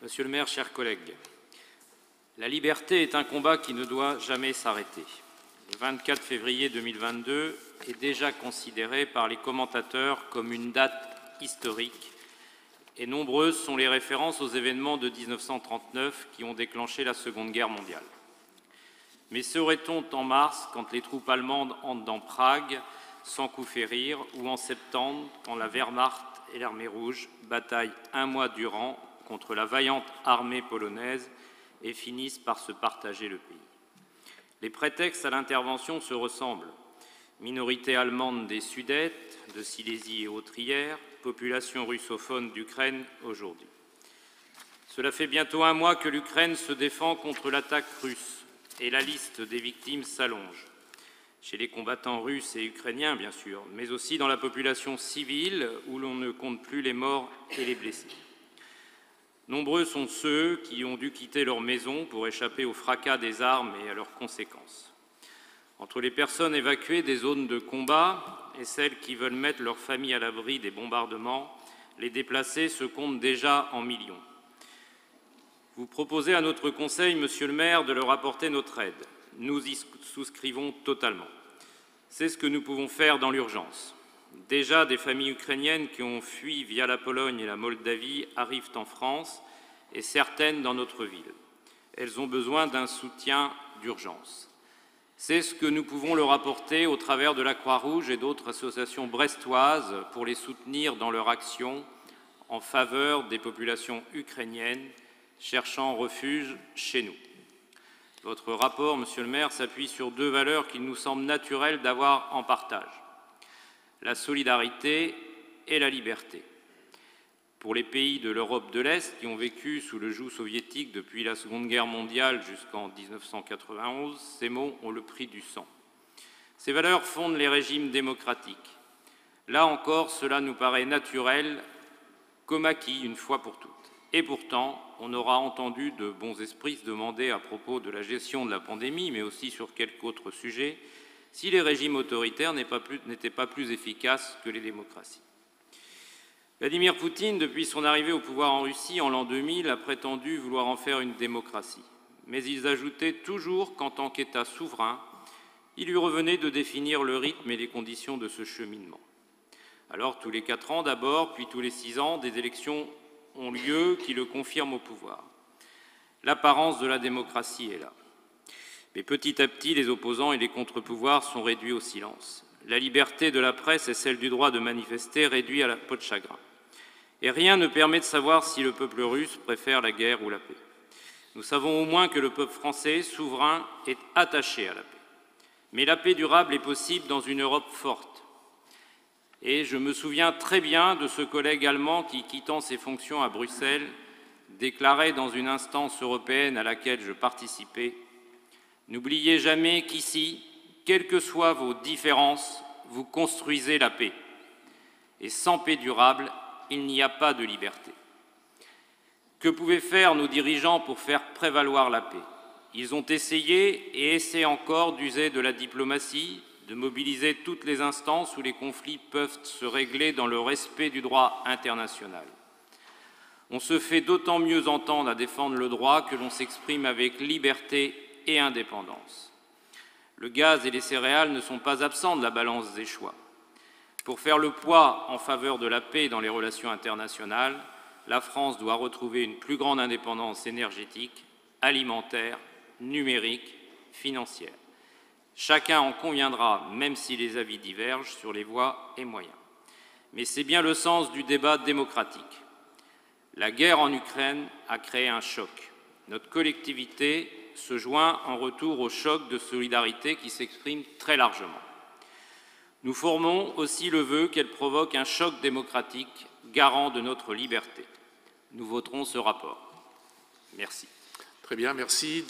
Monsieur le maire, chers collègues, la liberté est un combat qui ne doit jamais s'arrêter. Le 24 février 2022 est déjà considéré par les commentateurs comme une date historique et nombreuses sont les références aux événements de 1939 qui ont déclenché la Seconde Guerre mondiale. Mais serait-on en mars, quand les troupes allemandes entrent dans Prague sans coup férir, ou en septembre, quand la Wehrmacht et l'Armée rouge bataillent un mois durant contre la vaillante armée polonaise et finissent par se partager le pays? Les prétextes à l'intervention se ressemblent. Minorité allemande des Sudètes, de Silésie et Autrière, population russophone d'Ukraine aujourd'hui. Cela fait bientôt un mois que l'Ukraine se défend contre l'attaque russe et la liste des victimes s'allonge. Chez les combattants russes et ukrainiens, bien sûr, mais aussi dans la population civile où l'on ne compte plus les morts et les blessés. Nombreux sont ceux qui ont dû quitter leur maison pour échapper au fracas des armes et à leurs conséquences. Entre les personnes évacuées des zones de combat et celles qui veulent mettre leur famille à l'abri des bombardements, les déplacés se comptent déjà en millions. Vous proposez à notre Conseil, Monsieur le maire, de leur apporter notre aide. Nous y souscrivons totalement. C'est ce que nous pouvons faire dans l'urgence. Déjà, des familles ukrainiennes qui ont fui via la Pologne et la Moldavie arrivent en France et certaines dans notre ville. Elles ont besoin d'un soutien d'urgence. C'est ce que nous pouvons leur apporter au travers de la Croix-Rouge et d'autres associations brestoises pour les soutenir dans leur action en faveur des populations ukrainiennes cherchant refuge chez nous. Votre rapport, Monsieur le maire, s'appuie sur deux valeurs qu'il nous semble naturel d'avoir en partage: la solidarité et la liberté. Pour les pays de l'Europe de l'Est qui ont vécu sous le joug soviétique depuis la Seconde Guerre mondiale jusqu'en 1991, ces mots ont le prix du sang. Ces valeurs fondent les régimes démocratiques. Là encore, cela nous paraît naturel, comme acquis une fois pour toutes. Et pourtant, on aura entendu de bons esprits se demander à propos de la gestion de la pandémie, mais aussi sur quelque autre sujet, si les régimes autoritaires n'étaient pas plus efficaces que les démocraties. Vladimir Poutine, depuis son arrivée au pouvoir en Russie en l'an 2000, a prétendu vouloir en faire une démocratie. Mais ils ajoutaient toujours qu'en tant qu'État souverain, il lui revenait de définir le rythme et les conditions de ce cheminement. Alors, tous les 4 ans d'abord, puis tous les 6 ans, des élections ont lieu qui le confirment au pouvoir. L'apparence de la démocratie est là. Mais petit à petit, les opposants et les contre-pouvoirs sont réduits au silence. La liberté de la presse et celle du droit de manifester réduit à la peau de chagrin. Et rien ne permet de savoir si le peuple russe préfère la guerre ou la paix. Nous savons au moins que le peuple français, souverain, est attaché à la paix. Mais la paix durable est possible dans une Europe forte. Et je me souviens très bien de ce collègue allemand qui, quittant ses fonctions à Bruxelles, déclarait dans une instance européenne à laquelle je participais: « N'oubliez jamais qu'ici, quelles que soient vos différences, vous construisez la paix. Et sans paix durable, il n'y a pas de liberté. » Que pouvaient faire nos dirigeants pour faire prévaloir la paix? Ils ont essayé et essaient encore d'user de la diplomatie, de mobiliser toutes les instances où les conflits peuvent se régler dans le respect du droit international. On se fait d'autant mieux entendre à défendre le droit que l'on s'exprime avec liberté et indépendance. Le gaz et les céréales ne sont pas absents de la balance des choix. Pour faire le poids en faveur de la paix dans les relations internationales, la France doit retrouver une plus grande indépendance énergétique, alimentaire, numérique, financière. Chacun en conviendra, même si les avis divergent sur les voies et moyens. Mais c'est bien le sens du débat démocratique. La guerre en Ukraine a créé un choc. Notre collectivité se joint en retour au choc de solidarité qui s'exprime très largement. Nous formons aussi le vœu qu'elle provoque un choc démocratique garant de notre liberté. Nous voterons ce rapport. Merci. Très bien, merci.